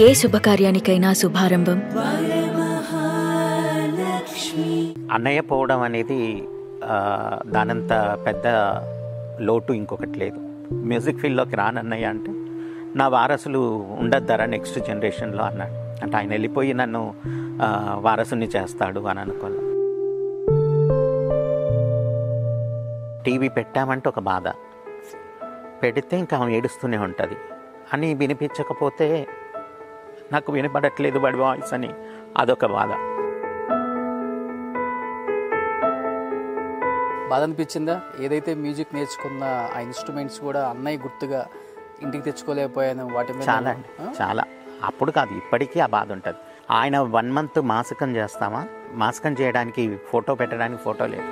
ఏ శుభకార్యానికైనా శుభారంభం అన్నయ్య పోవడం అనేది దానంత పెద్ద లోటు ఇంకొకటి లేదు. మ్యూజిక్ ఫీల్డ్లోకి రానన్నయ్య అంటే నా వారసులు ఉండద్దారా నెక్స్ట్ జనరేషన్లో అన్నాడు. అంటే ఆయన వెళ్ళిపోయి నన్ను వారసుని చేస్తాడు అని అనుకోలే. టీవీ పెట్టామంటే ఒక బాధ, పెడితే ఇంకా ఆమె ఏడుస్తూనే ఉంటుంది అని వినిపించకపోతే నాకు వినపడట్లేదు వాడి వాయిస్ అని అదొక బాధ. బాధ అనిపించిందా? ఏదైతే మ్యూజిక్ నేర్చుకున్న ఆ ఇన్స్ట్రుమెంట్స్ కూడా అన్నయ్య గుర్తుగా ఇంటికి తెచ్చుకోలేకపోయాను వాటి మీద చాలా చాలా. అప్పుడు కాదు, ఇప్పటికీ ఆ బాధ ఉంటుంది. ఆయన 1 month మాసికం చేస్తామా, మాసికం చేయడానికి ఫోటో పెట్టడానికి ఫోటో లేదు.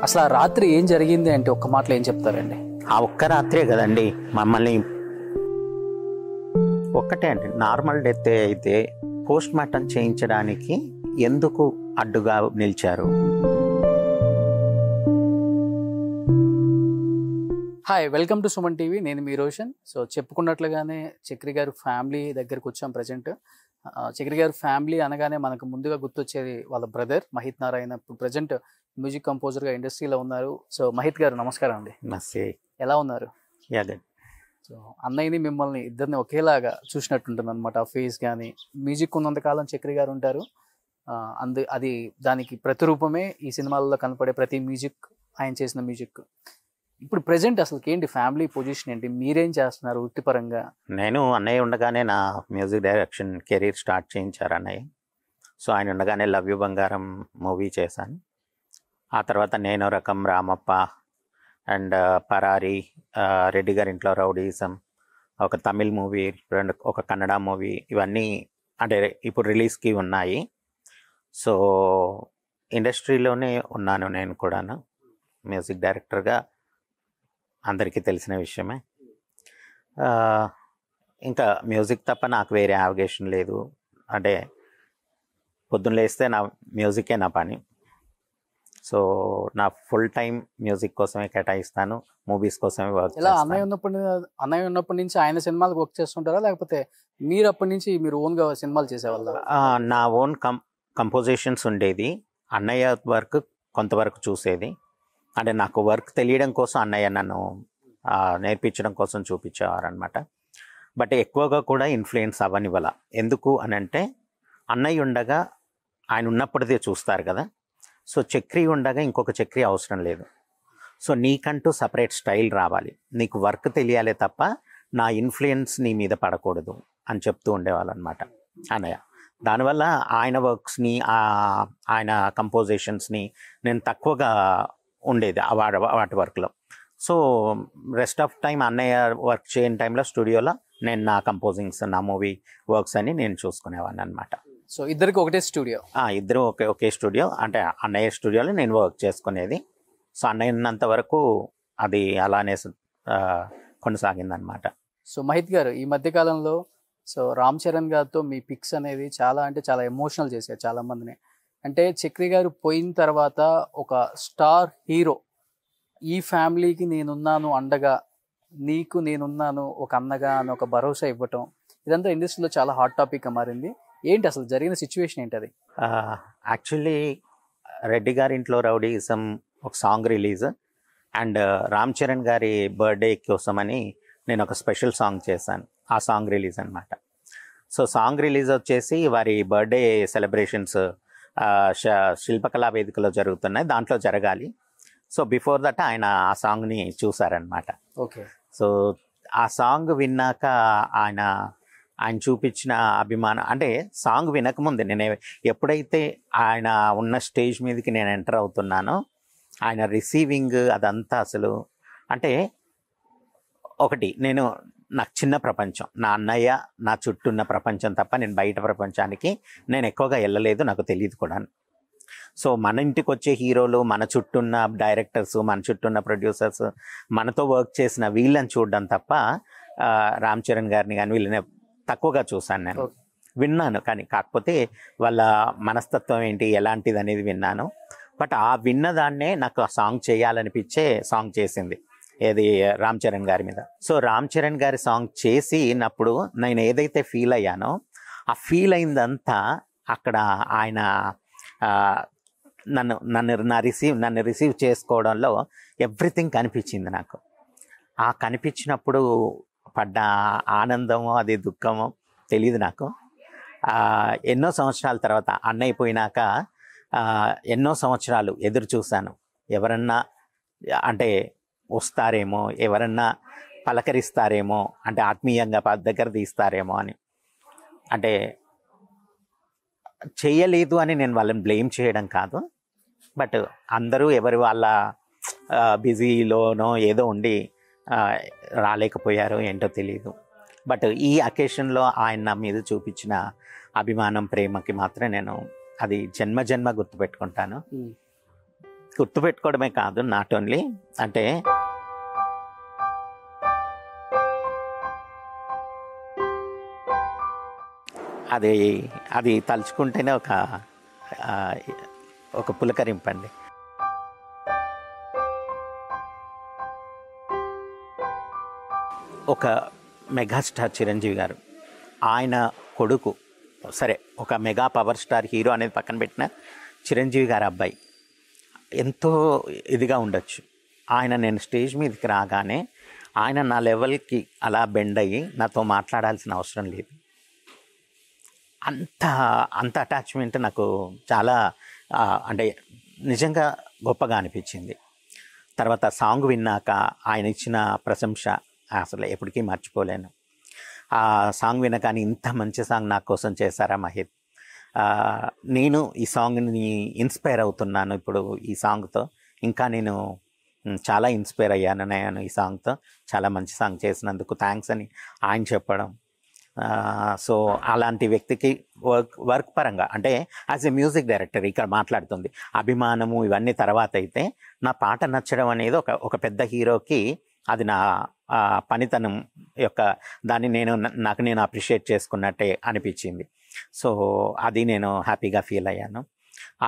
అసలు ఆ రాత్రి ఏం జరిగింది అంటే ఒక్క మాటలో ఏం చెప్తారండి? ఆ ఒక్క రాత్రే కదండి మమ్మల్ని. ఒక్కటే అండి, నార్మల్ డెత్ అయితే పోస్ట్ మార్టం చేయించడానికి ఎందుకు అడ్డుగా నిలిచారు? Hi, welcome to Suman TV. నేను మీ రోషన్. సో చెప్పుకున్నట్లుగానే చక్రి గారు ఫ్యామిలీ దగ్గరకు వచ్చాం ప్రజెంట్. చక్రి గారు ఫ్యామిలీ అనగానే మనకు ముందుగా గుర్తొచ్చేది వాళ్ళ బ్రదర్ మహిత్ నారాయణ. ఇప్పుడు ప్రజెంట్ మ్యూజిక్ కంపోజర్గా ఇండస్ట్రీలో ఉన్నారు. సో మహిత్ గారు నమస్కారం అండి. నమస్తే. ఎలా ఉన్నారు? సో అన్నయ్యని మిమ్మల్ని ఇద్దరిని ఒకేలాగా చూసినట్టుంటుంది అనమాట. ఆ ఫేస్ కానీ మ్యూజిక్ ఉన్నంతకాలం చక్రి గారు ఉంటారు. అది దానికి ప్రతిరూపమే ఈ సినిమాల్లో కనపడే ప్రతి మ్యూజిక్, ఆయన చేసిన మ్యూజిక్. ఇప్పుడు ప్రెజెంట్ అసలు ఏంటి ఫ్యామిలీ పొజిషన్ ఏంటి? మీరేం చేస్తున్నారు వృత్తిపరంగా? నేను అన్నయ్య ఉండగానే నా మ్యూజిక్ డైరెక్షన్ కెరీర్ స్టార్ట్ చేయించారు అన్నయ్య. సో ఆయన ఉండగానే లవ్ యూ బంగారం మూవీ చేశాను. ఆ తర్వాత నేను రకం, రామప్ప అండ్ పరారి, రెడ్డి గారి ఇంట్లో రౌడీజం, ఒక తమిళ్ మూవీ, ఒక కన్నడ మూవీ, ఇవన్నీ అంటే ఇప్పుడు రిలీజ్కి ఉన్నాయి. సో ఇండస్ట్రీలోనే ఉన్నాను నేను కూడాను. మ్యూజిక్ డైరెక్టర్గా అందరికీ తెలిసిన విషయమే. ఇంకా మ్యూజిక్ తప్ప నాకు వేరే అవగేషన్ లేదు. అంటే పొద్దున్న లేస్తే నా మ్యూజికే నా పని. సో నా ఫుల్ టైం మ్యూజిక్ కోసమే కేటాయిస్తాను, మూవీస్ కోసమే వర్క్ చేస్తాను. అన్నయ్య ఉన్నప్పటి నుంచి ఆయన సినిమాలకు వర్క్ చేస్తుంటారా, లేకపోతే మీరు అప్పటి నుంచి మీరు ఓన్గా సినిమాలు చేసేవాళ్ళ? నా ఓన్ కంపోజిషన్స్ ఉండేది. అన్నయ్య వర్క్ కొంతవరకు చూసేది. అంటే నాకు వర్క్ తెలియడం కోసం అన్నయ్య నన్ను నేర్పించడం కోసం చూపించేవారు అనమాట. బట్ ఎక్కువగా కూడా ఇన్ఫ్లుయెన్స్ అవ్వనివ్వాల. ఎందుకు అని అంటే అన్నయ్య ఉండగా ఆయన ఉన్నప్పుడే చూస్తారు కదా. సో చక్రి ఉండగా ఇంకొక చక్రి అవసరం లేదు. సో నీకంటూ సపరేట్ స్టైల్ రావాలి, నీకు వర్క్ తెలియాలే తప్ప నా ఇన్ఫ్లుయెన్స్ నీ మీద పడకూడదు అని చెప్తూ ఉండేవాళ్ళు అనమాట అన్నయ్య. దానివల్ల ఆయన వర్క్స్ని, ఆయన కంపోజిషన్స్ని నేను తక్కువగా ఉండేది వాటి వర్క్లో. సో రెస్ట్ ఆఫ్ టైం అన్నయ్య వర్క్ చేయని టైంలో స్టూడియోలో నేను నా కంపోజింగ్స్, నా మూవీ వర్క్స్ అని నేను చూసుకునేవాడిని అనమాట. సో ఇద్దరికి ఒకటే స్టూడియో? ఇద్దరు ఒకే స్టూడియో. అంటే అన్నయ్య స్టూడియోలో నేను వర్క్ చేసుకునేది. సో అన్నయ్య ఉన్నంత వరకు అది అలానే కొనసాగిందనమాట. సో మహిత్ గారు, ఈ మధ్యకాలంలో సో రామ్ చరణ్ గారితో మీ పిక్స్ అనేది చాలా ఎమోషనల్ చేశారు చాలా మందిని. అంటే చక్రి గారు పోయిన తర్వాత ఒక స్టార్ హీరో, ఈ ఫ్యామిలీకి నేనున్నాను అండగా, నీకు నేనున్నాను ఒక అన్నగా అని ఒక భరోసా ఇవ్వటం, ఇదంతా ఇండస్ట్రీలో చాలా హాట్ టాపిక్గా మారింది. ఏంటి అసలు జరిగిన సిచ్యువేషన్ ఏంటి అది? యాక్చువల్లీ రెడ్డి గారి ఇంట్లో రౌడీజం ఒక song release and Ram Charan గారి బర్త్డే కోసమని నేను ఒక స్పెషల్ సాంగ్ చేశాను. ఆ సాంగ్ రిలీజ్ అనమాట. సో సాంగ్ రిలీజ్ వచ్చేసి వారి బర్త్డే సెలబ్రేషన్స్ శిల్పకళా వేదికలో జరుగుతున్నాయి, దాంట్లో జరగాలి. సో బిఫోర్ దట్ ఆయన ఆ సాంగ్ని చూసారనమాట. ఓకే. సో ఆ సాంగ్ విన్నాక ఆయన చూపించిన అభిమానం, అంటే సాంగ్ వినకముందే నేను ఎప్పుడైతే ఆయన ఉన్న స్టేజ్ మీదకి నేను ఎంటర్ అవుతున్నానో ఆయన రిసీవింగ్ అదంతా అసలు అంటే ఒకటి, నాకు చిన్న ప్రపంచం, నా అన్నయ్య, నా చుట్టూ ఉన్న ప్రపంచం తప్ప నేను బయట ప్రపంచానికి నేను ఎక్కువగా వెళ్ళలేదు, నాకు తెలియదు కూడా. సో మన ఇంటికి వచ్చే హీరోలు, మన చుట్టూ ఉన్న డైరెక్టర్స్, మన చుట్టూ ఉన్న ప్రొడ్యూసర్స్, మనతో వర్క్ చేసిన వీళ్ళని చూడడం తప్ప రామ్ చరణ్ గారిని కానీ వీళ్ళని తక్కువగా చూశాను. నేను విన్నాను కానీ, కాకపోతే వాళ్ళ మనస్తత్వం ఏంటి, ఎలాంటిది అనేది విన్నాను. బట్ ఆ విన్నదాన్నే నాకు ఆ సాంగ్ చేయాలనిపించే సాంగ్ చేసింది. ఏది రామ్ చరణ్ గారి మీద. సో రామ్ చరణ్ గారి సాంగ్ చేసినప్పుడు నేను ఏదైతే ఫీల్ అయ్యానో ఆ ఫీల్ అయిందంతా అక్కడ ఆయన ఆ, నన్ను రిసీవ్ చేసుకోవడంలో ఎవ్రీథింగ్ కనిపించింది నాకు. ఆ కనిపించినప్పుడు పడ్డ ఆనందమో అది దుఃఖమో తెలియదు నాకు. ఎన్నో సంవత్సరాల తర్వాత అన్నయ్య పోయినాక ఎన్నో సంవత్సరాలు ఎదురు చూశాను, ఎవరన్నా అంటే వస్తారేమో, ఎవరన్నా పలకరిస్తారేమో, అంటే ఆత్మీయంగా దగ్గర తీస్తారేమో అని. అంటే చేయలేదు అని నేను వాళ్ళని బ్లేమ్ చేయడం కాదు, బట్ అందరూ ఎవరి వాళ్ళ బిజీలోనో ఏదో ఉండి రాలేకపోయారో ఏంటో తెలియదు. బట్ ఈ అకేషన్లో ఆయన నా మీద చూపించిన అభిమానం, ప్రేమకి మాత్రం నేను అది జన్మ జన్మ గుర్తుపెట్టుకుంటాను. గుర్తుపెట్టుకోవడమే కాదు, నాట్ ఓన్లీ అంటే అది అది తలుచుకుంటేనే ఒక పులకరింపండి. ఒక మెగాస్టార్ చిరంజీవి గారు, ఆయన కొడుకు, సరే ఒక మెగా పవర్ స్టార్ హీరో అనేది పక్కన పెట్టిన చిరంజీవి గారి అబ్బాయి ఎంతో ఇదిగా ఉండొచ్చు. ఆయన నేను స్టేజ్ మీదకి రాగానే ఆయన నా లెవెల్కి అలా బెండ్ అయ్యి నాతో మాట్లాడాల్సిన అవసరం లేదు. అంత అంత అటాచ్మెంట్ నాకు చాలా అంటే నిజంగా గొప్పగా అనిపించింది. తర్వాత సాంగ్ విన్నాక ఆయన ఇచ్చిన ప్రశంస అసలు ఎప్పటికీ మర్చిపోలేను. ఆ సాంగ్ వినగానే ఇంత మంచి సాంగ్ నా కోసం చేశారా మహిత్, నేను ఈ సాంగ్ని ఇన్స్పైర్ అవుతున్నాను ఇప్పుడు ఈ సాంగ్తో, ఇంకా నేను చాలా ఇన్స్పైర్ అయ్యాను నేను ఈ సాంగ్తో, చాలా మంచి సాంగ్ చేసినందుకు థ్యాంక్స్ అని ఆయన చెప్పడం. సో అలాంటి వ్యక్తికి వర్క్ పరంగా అంటే యాజ్ ఎ మ్యూజిక్ డైరెక్టర్ ఇక్కడ మాట్లాడుతుంది, అభిమానము ఇవన్నీ తర్వాత అయితే నా పాట నచ్చడం అనేది ఒక పెద్ద హీరోకి అది నా పనితనం యొక్క దాన్ని నేను అప్రిషియేట్ చేసుకున్నట్టే అనిపించింది. సో అది నేను హ్యాపీగా ఫీల్ అయ్యాను.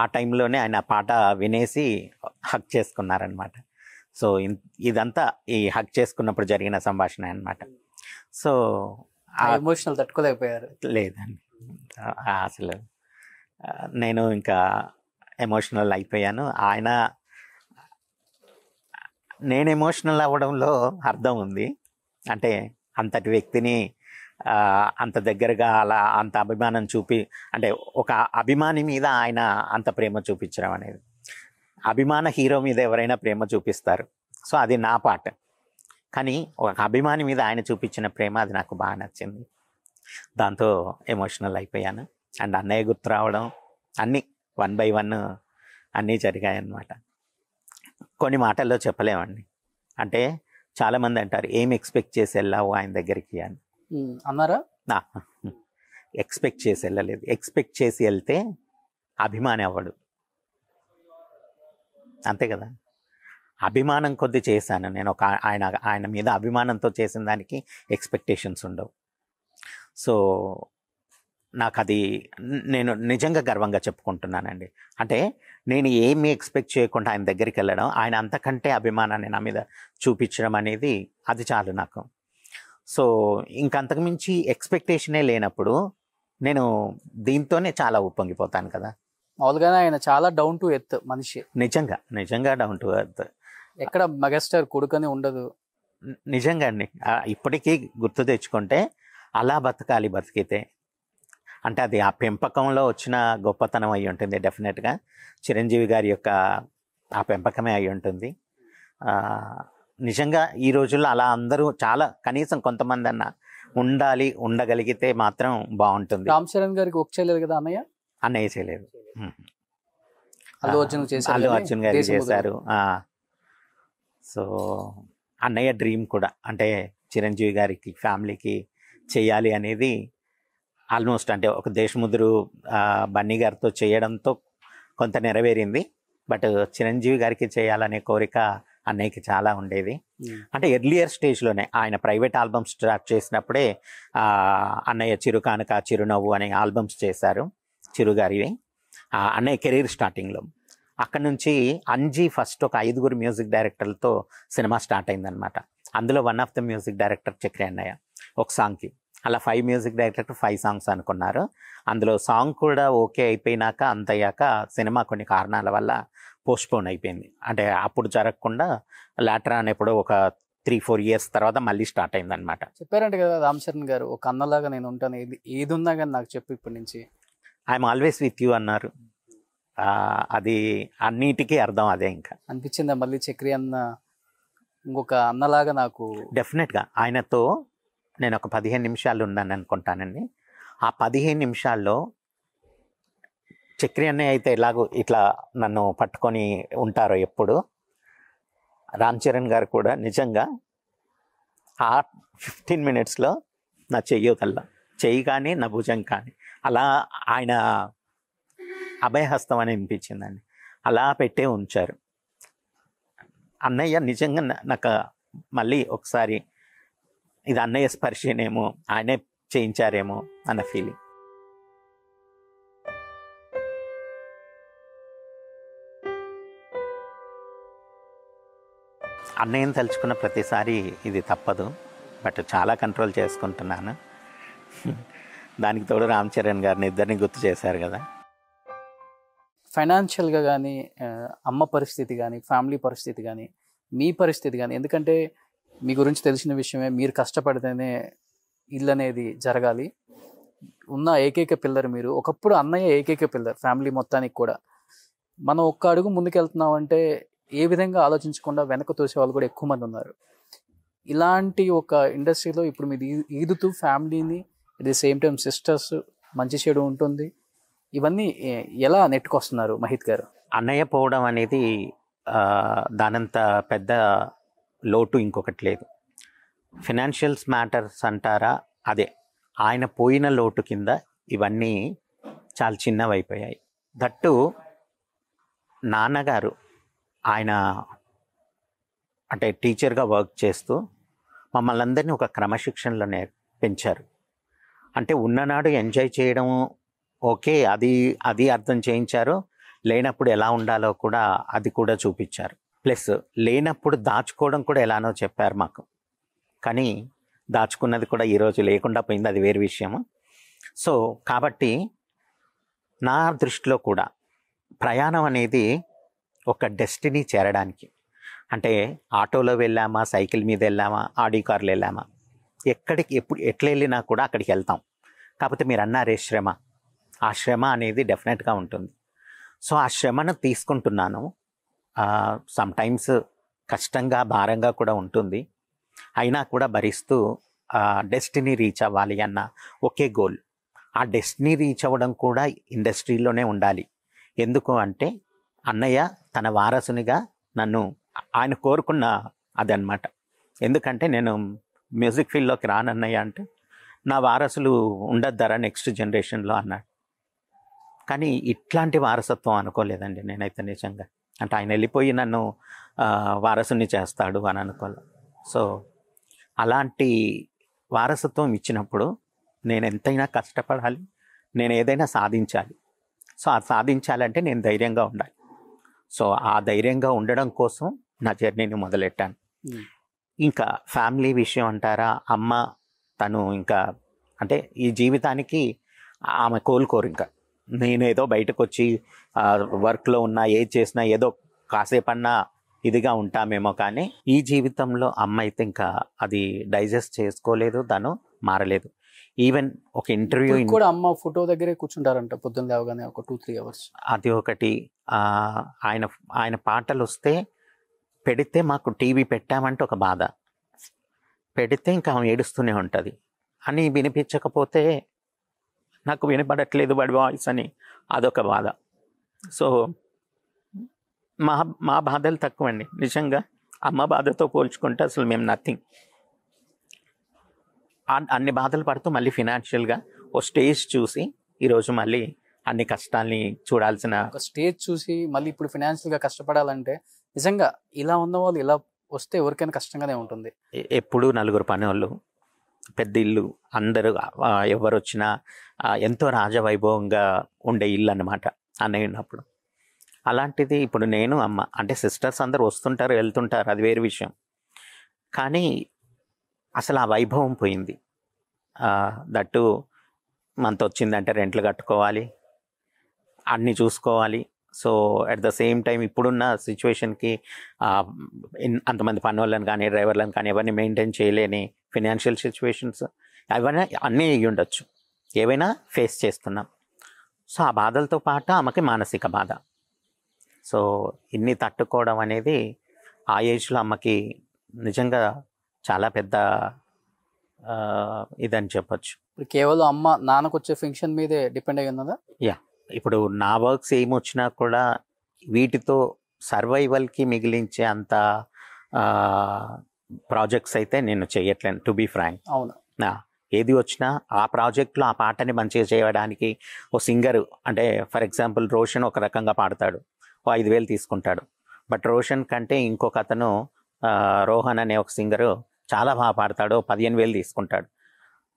ఆ టైంలోనే ఆయన పాట వినేసి హక్ చేసుకున్నారనమాట. సో ఇదంతా ఈ హక్ చేసుకున్నప్పుడు జరిగిన సంభాషణ అనమాట. సో ఎమోషనల్ తట్టుకోలేకపోయారు? లేదండి, అసలు నేను ఇంకా ఎమోషనల్ అయిపోయాను. నేను ఎమోషనల్ అవ్వడంలో అర్థం ఉంది. అంటే అంతటి వ్యక్తిని అంత దగ్గరగా అలా అంత అభిమానం చూపి, అంటే ఒక అభిమాని మీద ఆయన అంత ప్రేమ చూపించడం అనేది, అభిమాన హీరో మీద ఎవరైనా ప్రేమ చూపిస్తారు, సో అది నా పాట. కానీ ఒక అభిమాని మీద ఆయన చూపించిన ప్రేమ అది నాకు బాగా నచ్చింది. దాంతో ఎమోషనల్ అయిపోయాను. అండ్ అన్నయ్య గుర్తు రావడం అన్నీ 1 by 1 అన్నీ జరిగాయన్నమాట. కొన్ని మాటల్లో చెప్పలేమండి. అంటే చాలామంది అంటారు ఏం ఎక్స్పెక్ట్ చేసి వెళ్ళావు ఆయన దగ్గరికి అని అన్నారా? ఎక్స్పెక్ట్ చేసి వెళ్ళలేదు. ఎక్స్పెక్ట్ చేసి వెళ్తే అభిమాని అవ్వడు, అంతే కదా. అభిమానం కొద్ది చేశాను నేను, ఆయన మీద అభిమానంతో చేసిన దానికి ఎక్స్పెక్టేషన్స్ ఉండవు. సో నాకు అది నేను నిజంగా గర్వంగా చెప్పుకుంటున్నానండి. అంటే నేను ఏమి ఎక్స్పెక్ట్ చేయకుండా ఆయన దగ్గరికి వెళ్ళడం, ఆయన అంతకంటే అభిమానాన్ని నా మీద చూపించడం అనేది అది చాలు నాకు. సో ఇంకంతకు మించి ఎక్స్పెక్టేషనే లేనప్పుడు నేను దీంతోనే చాలా ఉప్పొంగిపోతాను కదా. మామూలుగానే ఆయన చాలా డౌన్ టు ఎర్త్ మనిషి, నిజంగా డౌన్ టు ఎర్త్. ఎక్కడ మెగాస్టార్ కొడుకని ఉండదు. నిజంగా అండి, ఇప్పటికీ గుర్తు తెచ్చుకుంటే అలా బతికితే అంటే అది ఆ పెంపకంలో వచ్చిన గొప్పతనం అయి ఉంటుంది. డెఫినెట్గా చిరంజీవి గారి యొక్క ఆ పెంపకమే అయి ఉంటుంది. నిజంగా ఈ రోజుల్లో అలా అందరూ చాలా కనీసం కొంతమంది అన్న ఉండగలిగితే మాత్రం బాగుంటుంది. రామ్ చరణ్ గారికి ఒక చేయలేదు కదా అన్నయ్య చేయలేదు, అల్లు అర్జున్ గారు చేశారు. సో అన్నయ్య డ్రీమ్ కూడా అంటే చిరంజీవి గారికి ఫ్యామిలీకి చేయాలి అనేది ఆల్మోస్ట్ అంటే ఒక దేశముద్రు బన్నీ గారితో చేయడంతో కొంత నెరవేరింది. బట్ చిరంజీవి గారికి చేయాలనే కోరిక అన్నయ్యకి చాలా ఉండేది. అంటే ఎర్లియర్ స్టేజ్లోనే ఆయన ప్రైవేట్ ఆల్బమ్స్ స్టార్ట్ చేసినప్పుడే అన్నయ్య చిరుకానుక, చిరునవ్వు అనే ఆల్బమ్స్ చేశారు చిరుగారివి అన్నయ్య కెరీర్ స్టార్టింగ్లో. అక్కడ నుంచి అంజీ ఫస్ట్ ఒక 5 మ్యూజిక్ డైరెక్టర్లతో సినిమా స్టార్ట్ అయిందనమాట. అందులో one of the music director Chakri అన్నయ్య ఒక సాంగ్కి. అలా 5 మ్యూజిక్ డైరెక్టర్ 5 సాంగ్స్ అనుకున్నారు. అందులో సాంగ్ కూడా ఓకే అయిపోయినాక అంతయ్యాక సినిమా కొన్ని కారణాల వల్ల పోస్ట్పోన్ అయిపోయింది. అంటే అప్పుడు జరగకుండా లాటర్ అని ఎప్పుడో ఒక 3-4 ఇయర్స్ తర్వాత మళ్ళీ స్టార్ట్ అయిందనమాట. చెప్పారంట కదా రామ్ చరణ్ గారు, ఒక అన్నలాగా నేను ఉంటాను, ఏది ఉన్నా కానీ నాకు చెప్పు ఇప్పటి నుంచి. ఐఎమ్ ఆల్వేస్ విత్ యూ అన్నారు. అది అన్నిటికీ అర్థం అదే. ఇంకా అనిపించిందా మళ్ళీ చక్రి అన్న ఇంకొక అన్నలాగా నాకు? డెఫినెట్గా ఆయనతో నేను ఒక 15 నిమిషాలు ఉన్నాను అనుకుంటానండి. ఆ 15 నిమిషాల్లో చక్రి అన్నయ్య అయితే ఎలాగో ఇట్లా నన్ను పట్టుకొని ఉంటారో ఎప్పుడు, రామ్ చరణ్ గారు కూడా నిజంగా ఆ 15 మినిట్స్లో నా చెయ్యి కానీ నా భుజం కానీ అలా ఆయన అభయహస్తం అని అనిపించిందండి. అలా పెట్టే ఉంచారు. అన్నయ్య నిజంగా నాకు మళ్ళీ ఒకసారి ఇది అన్నయ్య స్పర్శనేమో, ఆయనే చేయించారేమో అన్న ఫీలింగ్. అన్నయ్యని తలుచుకున్న ప్రతిసారి ఇది తప్పదు, బట్ చాలా కంట్రోల్ చేసుకుంటున్నాను. దానికి తోడు రామ్ చరణ్ గారిని ఇద్దరిని గుర్తు చేశారు కదా. ఫైనాన్షియల్గా కానీ, అమ్మ పరిస్థితి కానీ, ఫ్యామిలీ పరిస్థితి కానీ, మీ పరిస్థితి కానీ, ఎందుకంటే మీ గురించి తెలిసిన విషయమే, మీరు కష్టపడితేనే ఇల్లు అనేది జరగాలి. ఉన్న ఏకైక పిల్లర్ మీరు. ఒకప్పుడు అన్నయ్య ఏకైక పిల్లర్ ఫ్యామిలీ మొత్తానికి కూడా. మనం ఒక్క అడుగు ముందుకెళ్తున్నామంటే ఏ విధంగా ఆలోచించకుండా వెనక తోసే వాళ్ళు కూడా ఎక్కువ మంది ఉన్నారు. ఇలాంటి ఒక ఇండస్ట్రీలో ఇప్పుడు మీరు ఈదుతూ ఫ్యామిలీని, at the same time sisters, మంచి చెడు ఉంటుంది, ఇవన్నీ ఎలా నెట్టుకొస్తున్నారు మహిత్ గారు? అన్నయ్య పోవడం అనేది దానంత పెద్ద లోటు ఇంకొకటి లేదు. ఫినాన్షియల్స్ మ్యాటర్స్ అంటారా, అదే ఆయన పోయిన లోటు కింద ఇవన్నీ చాలా చిన్నవి అయిపోయాయి. దట్టు నాన్నగారు ఆయన అంటే టీచర్గా వర్క్ చేస్తూ మమ్మల్ని అందరినీ ఒక క్రమశిక్షణలో పెంచారు. అంటే ఉన్ననాడు ఎంజాయ్ చేయడం ఓకే, అది అర్థం చేయించారు. లేనప్పుడు ఎలా ఉండాలో కూడా అది కూడా చూపించారు. ప్లస్ లేనప్పుడు దాచుకోవడం కూడా ఎలానో చెప్పారు మాకు. కానీ దాచుకున్నది కూడా ఈరోజు లేకుండా పోయింది, అది వేరే విషయము. సో కాబట్టి నా దృష్టిలో కూడా ప్రయాణం అనేది ఒక డెస్టినీ చేరడానికి, అంటే ఆటోలో వెళ్ళామా, సైకిల్ మీద వెళ్ళామా, ఆడి కార్లో వెళ్ళామా, ఎట్లా వెళ్ళినా కూడా అక్కడికి వెళ్తాం. కాకపోతే మీరు అన్నారే శ్రమ, ఆ శ్రమ అనేది డెఫినెట్గా ఉంటుంది. సో ఆ శ్రమను తీసుకుంటున్నాను. సమ్టైమ్స్ కష్టంగా, భారంగా కూడా ఉంటుంది. అయినా కూడా భరిస్తూ డెస్టినీ రీచ్ అవ్వాలి అన్న ఒకే గోల్. ఆ డెస్టినీ రీచ్ అవ్వడం కూడా ఇండస్ట్రీలోనే ఉండాలి. ఎందుకు అంటే అన్నయ్య తన వారసునిగా నన్ను ఆయన కోరుకున్న అదనమాట. ఎందుకంటే నేను మ్యూజిక్ ఫీల్డ్లోకి రానన్నయ్య అంటే నా వారసులు ఉండద్దారా నెక్స్ట్ జనరేషన్లో అన్నాడు. కానీ ఇట్లాంటి వారసత్వం అనుకోలేదండి నేనైతే నిజంగా. అంటే ఆయన వెళ్ళిపోయి నన్ను వారసుని చేస్తాడు అని అనుకోలేదు. సో అలాంటి వారసత్వం ఇచ్చినప్పుడు నేను ఎంతైనా కష్టపడాలి, నేను ఏదైనా సాధించాలి. సో అది సాధించాలంటే నేను ధైర్యంగా ఉండాలి. సో ఆ ధైర్యంగా ఉండడం కోసం నా జర్నీని మొదలెట్టాను. ఇంకా ఫ్యామిలీ విషయం అంటారా, అమ్మ తను ఇంకా అంటే ఈ జీవితానికి ఆమె కోలుకోరు. ఇంకా నేనేదో బయటకు వచ్చి వర్క్లో ఉన్నా, ఏది చేసినా ఏదో కాసేపన్నా ఇదిగా ఉంటామేమో, కానీ ఈ జీవితంలో అమ్మ అయితే ఇంకా అది డైజెస్ట్ చేసుకోలేదు, తను మారలేదు. ఈవెన్ ఒక ఇంటర్వ్యూ కూడా అమ్మ ఫోటో దగ్గరే కూర్చుంటారంట పొద్దున్న లేవగానే ఒక 2-3 అవర్స్. అది ఒకటి. ఆయన పాటలు వస్తే పెడితే, మాకు టీవీ పెట్టామంటే ఒక బాధ, పెడితే ఇంకా ఆమె ఏడుస్తూనే ఉంటుంది. అని వినిపించకపోతే నాకు వినపడట్లేదు వాడి వాయిస్ అని అదొక బాధ. సో మా బాధలు తక్కువండి నిజంగా. అమ్మ బాధతో పోల్చుకుంటే అసలు మేము నథింగ్. అన్ని బాధలు పడుతూ మళ్ళీ ఫినాన్షియల్గా ఓ స్టేజ్ చూసి ఈరోజు మళ్ళీ అన్ని కష్టాల్ని చూడాల్సిన ఒక స్టేజ్ చూసి మళ్ళీ ఇప్పుడు ఫినాన్షియల్గా కష్టపడాలంటే నిజంగా ఇలా ఉన్న వాళ్ళు ఇలా వస్తే ఎవరికైనా కష్టంగానే ఉంటుంది. ఎప్పుడు 4 పని వాళ్ళు, పెద్ద ఇల్లు, అందరూ ఎవరు వచ్చినా ఎంతో రాజవైభవంగా ఉండే ఇల్లు అన్నమాట అన్నయ్య ఉన్నప్పుడు. అలాంటిది ఇప్పుడు నేను అమ్మ అంటే సిస్టర్స్ అందరు వస్తుంటారు వెళ్తుంటారు, అది వేరే విషయం. కానీ అసలు ఆ వైభవం పోయింది. దట్టు మనతో వచ్చిందంటే రెంట్లు కట్టుకోవాలి, అన్నీ చూసుకోవాలి. So at the same time ఇప్పుడున్న సిచ్యువేషన్కి అంతమంది పన్నోళ్ళని కానీ డ్రైవర్లను కానీ ఎవరిని మెయింటైన్ చేయలేని ఫినాన్షియల్ సిచ్యువేషన్స్ అవన్నీ అన్నీ అయ్యి ఉండొచ్చు, ఏవైనా ఫేస్ చేస్తున్నాం. సో ఆ బాధలతో పాటు ఆమెకి మానసిక బాధ. సో ఇన్ని తట్టుకోవడం అనేది ఆ ఏజ్లో అమ్మకి నిజంగా చాలా పెద్ద ఇదని చెప్పొచ్చు. ఇప్పుడు కేవలం అమ్మ నాన్నకు వచ్చే ఫంక్షన్ మీదే డిపెండ్ అయ్యి ఉన్నదా? యా, ఇప్పుడు నా వర్క్స్ ఏమొచ్చినా కూడా వీటితో సర్వైవల్కి మిగిలించే అంత ప్రాజెక్ట్స్ అయితే నేను చేయట్లేను, టు బీ ఫ్రాంక్. అవును, ఏది వచ్చినా ఆ ప్రాజెక్ట్లో ఆ పాటని మంచిగా చేయడానికి ఓ సింగరు, అంటే ఫర్ ఎగ్జాంపుల్ రోషన్ ఒక రకంగా పాడతాడు, ఓ 5,000 తీసుకుంటాడు. బట్ రోషన్ కంటే ఇంకొక అతను రోహన్ అనే ఒక సింగరు చాలా బాగా పాడతాడు, 15,000 తీసుకుంటాడు.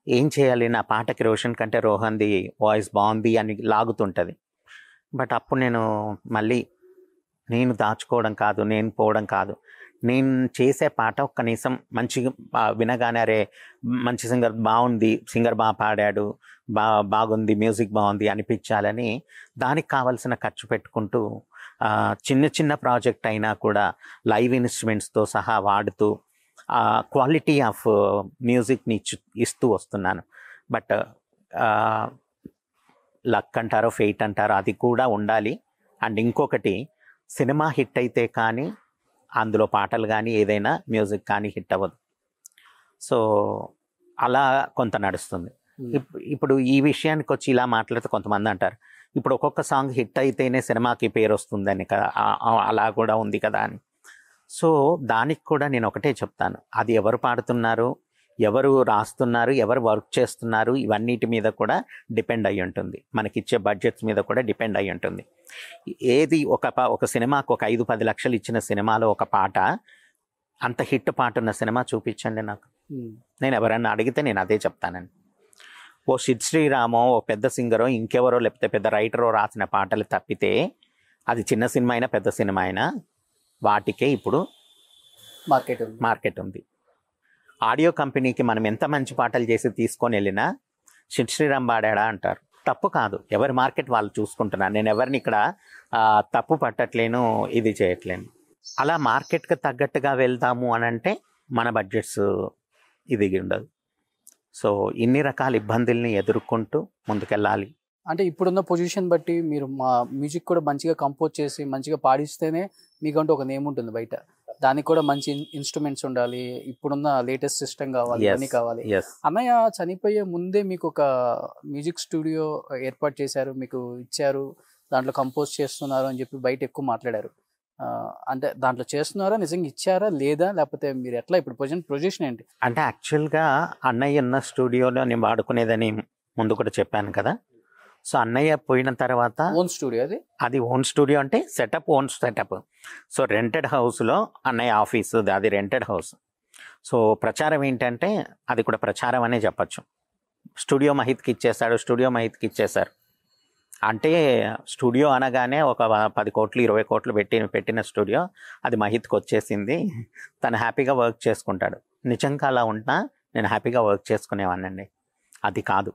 ఏం చేయాలి, నా పాటకి రోషన్ కంటే రోహన్ది వాయిస్ బాగుంది అని లాగుతుంటుంది. బట్ అప్పుడు మళ్ళీ నేను దాచుకోవడం కాదు, నేను పోవడం కాదు, నేను చేసే పాట కనీసం మంచిగా వినగానే అరే మంచి సింగర్ బాగుంది, సింగర్ బాగా పాడాడు, బాగుంది, మ్యూజిక్ బాగుంది అనిపించాలని దానికి కావాల్సిన ఖర్చు పెట్టుకుంటూ చిన్న చిన్న ప్రాజెక్ట్ అయినా కూడా లైవ్ ఇన్స్ట్రుమెంట్స్తో సహా వాడుతూ క్వాలిటీ ఆఫ్ మ్యూజిక్ని ఇస్తూ వస్తున్నాను. బట్ లక్ అంటారో ఫెయిట్ అంటారో అది కూడా ఉండాలి. అండ్ ఇంకొకటి, సినిమా హిట్ అయితే కానీ అందులో పాటలు కానీ ఏదైనా మ్యూజిక్ కానీ హిట్ అవ్వదు. సో అలా కొంత నడుస్తుంది. ఇప్పుడు ఈ విషయానికి వచ్చి ఇలా మాట్లాడితే కొంతమంది అంటారు, ఇప్పుడు ఒక్కొక్క సాంగ్ హిట్ అయితేనే సినిమాకి పేరు వస్తుందని కదా, అలా కూడా ఉంది కదా అని. సో దానికి కూడా నేను ఒకటే చెప్తాను, అది ఎవరు పాడుతున్నారు, ఎవరు రాస్తున్నారు, ఎవరు వర్క్ చేస్తున్నారు, ఇవన్నిటి మీద కూడా డిపెండ్ అయ్యి ఉంటుంది. మనకిచ్చే బడ్జెట్స్ మీద కూడా డిపెండ్ అయ్యి ఉంటుంది. ఏది ఒక సినిమాకు ఒక 5-10 లక్షలు ఇచ్చిన సినిమాలో ఒక పాట, అంత హిట్ పాట ఉన్న సినిమా చూపించండి నాకు. నేను ఎవరన్నా అడిగితే నేను అదే చెప్తానండి. ఓ సిద్ శ్రీరామో, ఓ పెద్ద సింగరో, ఇంకెవరో, లేకపోతే పెద్ద రైటరో రాసిన పాటలు తప్పితే, అది చిన్న సినిమా అయినా పెద్ద సినిమా అయినా వాటికే ఇప్పుడు మార్కెట్ ఉంది. ఆడియో కంపెనీకి మనం ఎంత మంచి పాటలు చేసి తీసుకొని వెళ్ళినా సిద్ శ్రీరామ్ పాడాడా అంటారు. తప్పు కాదు, ఎవరి మార్కెట్ వాళ్ళు చూసుకుంటున్నారు. నేను ఎవరిని ఇక్కడ తప్పు పట్టట్లేను, ఇది చేయట్లేను. అలా మార్కెట్కి తగ్గట్టుగా వెళ్దాము అని అంటే మన బడ్జెట్స్ ఇది ఉండదు. సో ఇన్ని రకాల ఇబ్బందుల్ని ఎదుర్కొంటూ ముందుకెళ్ళాలి. అంటే ఇప్పుడున్న పొజిషన్ బట్టి మీరు మా మ్యూజిక్ కూడా మంచిగా కంపోజ్ చేసి మంచిగా పాడిస్తేనే మీకంటూ ఒక నేమ్ ఉంటుంది బయట. దానికి కూడా మంచి ఇన్స్ట్రుమెంట్స్ ఉండాలి, ఇప్పుడున్న లేటెస్ట్ సిస్టమ్ కావాలి, అన్నీ కావాలి. అన్నయ్య చనిపోయే ముందే మీకు ఒక మ్యూజిక్ స్టూడియో ఏర్పాటు చేశారు, మీకు ఇచ్చారు, దాంట్లో కంపోజ్ చేస్తున్నారు అని చెప్పి బయట ఎక్కువ మాట్లాడారు. అంటే దాంట్లో చేస్తున్నారా, నిజంగా ఇచ్చారా లేదా, లేకపోతే మీరు ఎట్లా ఇప్పుడు పొజిషన్ ఏంటి? అంటే యాక్చువల్గా అన్నయ్య ఉన్న స్టూడియోలో నేను వాడుకునేదని ముందు కూడా చెప్పాను కదా. సో అన్నయ్య పోయిన తర్వాత ఓన్ స్టూడియో, అది ఓన్ స్టూడియో అంటే ఓన్ సెటప్. సో రెంటెడ్ హౌస్లో అన్నయ్య ఆఫీసు, అది రెంటెడ్ హౌస్. సో ప్రచారం ఏంటంటే అది కూడా ప్రచారం అనే చెప్పచ్చు. స్టూడియో మహిత్కి ఇచ్చేశారు. అంటే స్టూడియో అనగానే ఒక 10 కోట్లు 20 కోట్లు పెట్టిన స్టూడియో అది మహిత్కి వచ్చేసింది. తను హ్యాపీగా వర్క్ చేసుకుంటాడు. నిజంగా అలా ఉన్నా నేను హ్యాపీగా వర్క్ చేసుకునేవాడినండి. అది కాదు,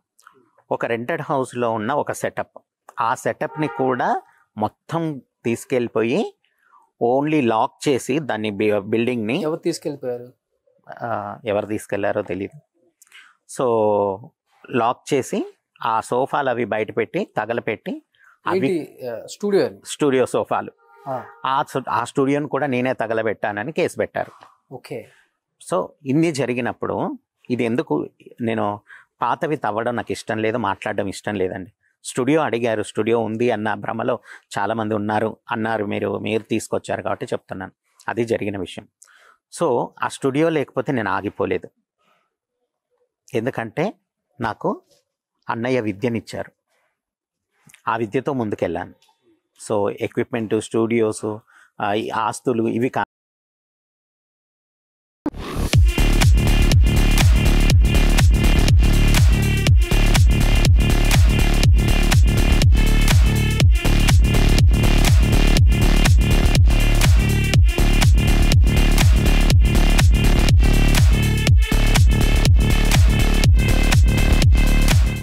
ఒక రెంటెడ్ హౌస్లో ఉన్న ఒక సెటప్, ఆ సెటప్ని కూడా మొత్తం తీసుకెళ్ళిపోయి ఓన్లీ లాక్ చేసి దాన్ని బిల్డింగ్ని ఎవరు తీసుకెళ్లారో తెలియదు. సో లాక్ చేసి ఆ సోఫాలు అవి బయట పెట్టి తగలపెట్టి, అవి స్టూడియో సోఫాలు, ఆ స్టూడియోని కూడా నేనే తగలబెట్టానని కేసు పెట్టారు. ఓకే. సో ఇన్ని జరిగినప్పుడు ఇది ఎందుకు, నేను పాతవి తవ్వడం నాకు ఇష్టం లేదు, మాట్లాడడం ఇష్టం లేదండి. స్టూడియో అడిగారు, స్టూడియో ఉంది అన్న భ్రమలో చాలామంది అన్నారు, మీరు తీసుకొచ్చారు కాబట్టి చెప్తున్నాను. అది జరిగిన విషయం. సో ఆ స్టూడియో లేకపోతే నేను ఆగిపోలేదు. ఎందుకంటే నాకు అన్నయ్య విద్యనిచ్చారు, ఆ విద్యతో ముందుకెళ్ళాను. సో ఎక్విప్మెంటు, స్టూడియోసు, ఆస్తులు ఇవి